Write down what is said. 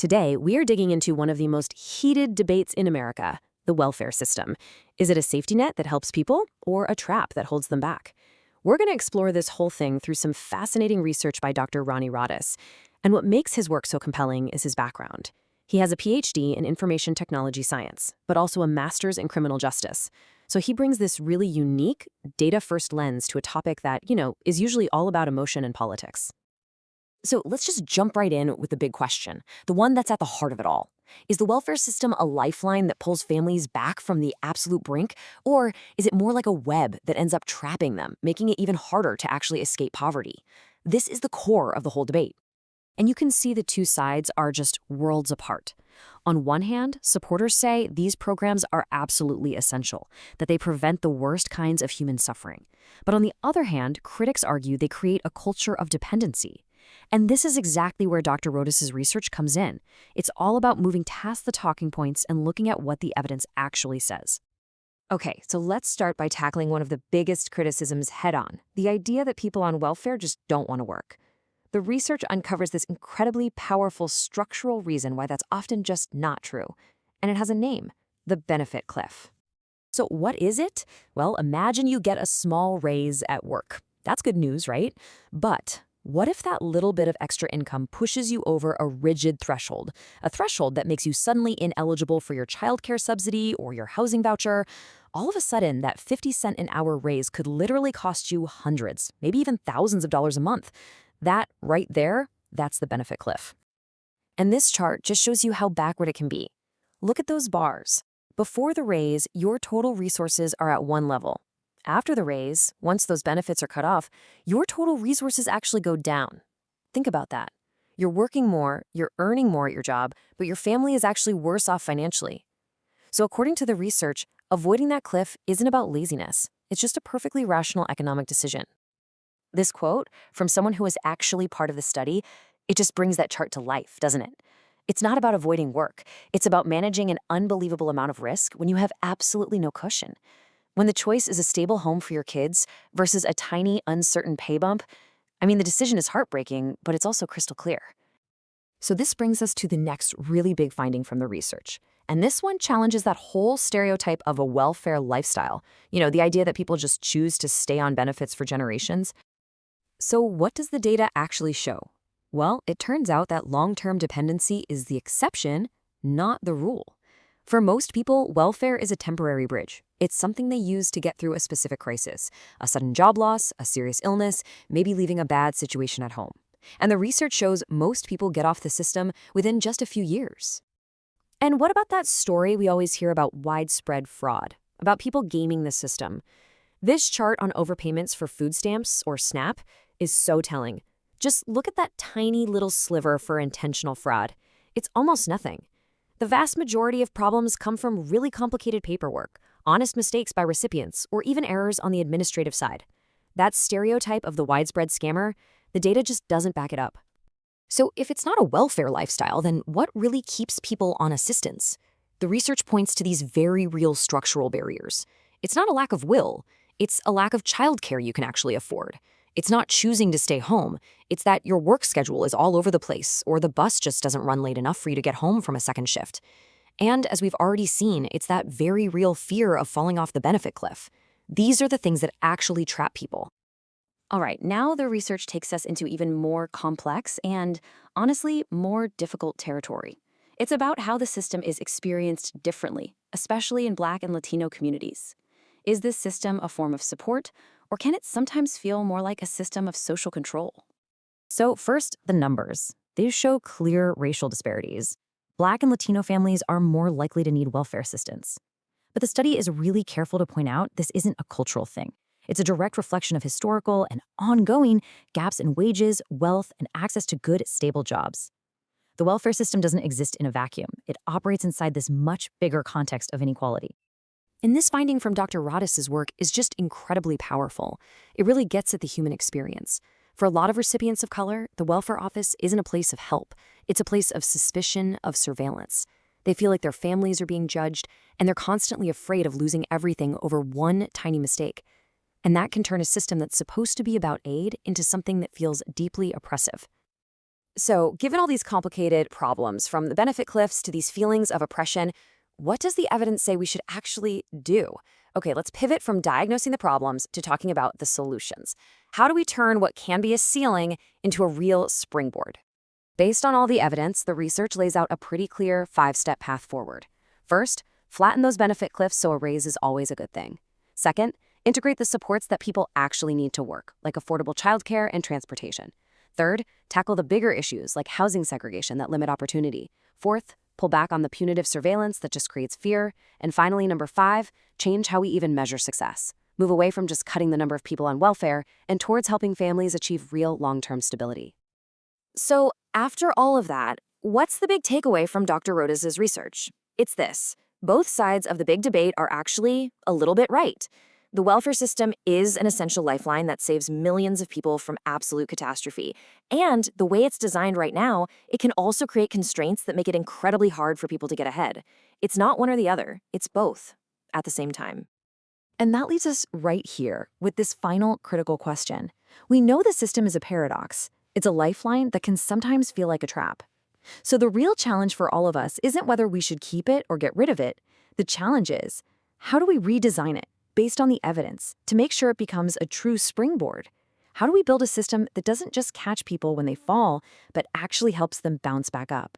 Today, we are digging into one of the most heated debates in America, the welfare system. Is it a safety net that helps people or a trap that holds them back? We're going to explore this whole thing through some fascinating research by Dr. Ronnie Rodis. And what makes his work so compelling is his background. He has a Ph.D. in information technology science, but also a master's in criminal justice. So he brings this really unique, data-first lens to a topic that, is usually all about emotion and politics. So let's just jump right in with the big question, the one that's at the heart of it all. Is the welfare system a lifeline that pulls families back from the absolute brink? Or is it more like a web that ends up trapping them, making it even harder to actually escape poverty? This is the core of the whole debate. And you can see the two sides are just worlds apart. On one hand, supporters say these programs are absolutely essential, that they prevent the worst kinds of human suffering. But on the other hand, critics argue they create a culture of dependency. And this is exactly where Dr. Rodis's research comes in. It's all about moving past the talking points and looking at what the evidence actually says. Okay, so let's start by tackling one of the biggest criticisms head-on, the idea that people on welfare just don't want to work. The research uncovers this incredibly powerful structural reason why that's often just not true. And it has a name, the benefit cliff. So what is it? Well, imagine you get a small raise at work. That's good news, right? But what if that little bit of extra income pushes you over a rigid threshold, a threshold that makes you suddenly ineligible for your childcare subsidy or your housing voucher? All of a sudden, that 50-cent an hour raise could literally cost you hundreds, maybe even thousands of dollars a month. That right there, that's the benefit cliff. And this chart just shows you how backward it can be. Look at those bars. Before the raise, your total resources are at one level. After the raise, once those benefits are cut off, your total resources actually go down. Think about that. You're working more, you're earning more at your job, but your family is actually worse off financially. So according to the research, avoiding that cliff isn't about laziness. It's just a perfectly rational economic decision. This quote from someone who was actually part of the study, it just brings that chart to life, doesn't it? It's not about avoiding work. It's about managing an unbelievable amount of risk when you have absolutely no cushion. When the choice is a stable home for your kids versus a tiny, uncertain pay bump, the decision is heartbreaking, but it's also crystal clear. So this brings us to the next really big finding from the research. And this one challenges that whole stereotype of a welfare lifestyle. The idea that people just choose to stay on benefits for generations. So what does the data actually show? Well, it turns out that long-term dependency is the exception, not the rule. For most people, welfare is a temporary bridge. It's something they use to get through a specific crisis, a sudden job loss, a serious illness, maybe leaving a bad situation at home. And the research shows most people get off the system within just a few years. And what about that story we always hear about widespread fraud, about people gaming the system? This chart on overpayments for food stamps, or SNAP, is so telling. Just look at that tiny little sliver for intentional fraud. It's almost nothing. The vast majority of problems come from really complicated paperwork, honest mistakes by recipients, or even errors on the administrative side. That stereotype of the widespread scammer, the data just doesn't back it up. So if it's not a welfare lifestyle, then what really keeps people on assistance? The research points to these very real structural barriers. It's not a lack of will. It's a lack of childcare you can actually afford. It's not choosing to stay home. It's that your work schedule is all over the place, or the bus just doesn't run late enough for you to get home from a second shift. And as we've already seen, it's that very real fear of falling off the benefit cliff. These are the things that actually trap people. All right, now the research takes us into even more complex and, honestly, more difficult territory. It's about how the system is experienced differently, especially in Black and Latino communities. Is this system a form of support, or can it sometimes feel more like a system of social control? So first, the numbers. They show clear racial disparities. Black and Latino families are more likely to need welfare assistance. But the study is really careful to point out this isn't a cultural thing. It's a direct reflection of historical and ongoing gaps in wages, wealth, and access to good, stable jobs. The welfare system doesn't exist in a vacuum. It operates inside this much bigger context of inequality. And this finding from Dr. Rodis's work is just incredibly powerful. It really gets at the human experience. For a lot of recipients of color, the welfare office isn't a place of help. It's a place of suspicion, of surveillance. They feel like their families are being judged, and they're constantly afraid of losing everything over one tiny mistake. And that can turn a system that's supposed to be about aid into something that feels deeply oppressive. So, given all these complicated problems, from the benefit cliffs to these feelings of oppression, what does the evidence say we should actually do? Okay, let's pivot from diagnosing the problems to talking about the solutions. How do we turn what can be a ceiling into a real springboard? Based on all the evidence, the research lays out a pretty clear 5-step path forward. First, flatten those benefit cliffs so a raise is always a good thing. Second, integrate the supports that people actually need to work, like affordable childcare and transportation. Third, tackle the bigger issues like housing segregation that limit opportunity. Fourth, pull back on the punitive surveillance that just creates fear. And finally, number 5, change how we even measure success. Move away from just cutting the number of people on welfare and towards helping families achieve real long-term stability. So, after all of that, what's the big takeaway from Dr. Rodas' research? It's this: both sides of the big debate are actually a little bit right. The welfare system is an essential lifeline that saves millions of people from absolute catastrophe. And the way it's designed right now, it can also create constraints that make it incredibly hard for people to get ahead. It's not one or the other, it's both at the same time. And that leads us right here with this final critical question. We know the system is a paradox. It's a lifeline that can sometimes feel like a trap. So the real challenge for all of us isn't whether we should keep it or get rid of it. The challenge is, how do we redesign it based on the evidence to make sure it becomes a true springboard? How do we build a system that doesn't just catch people when they fall, but actually helps them bounce back up?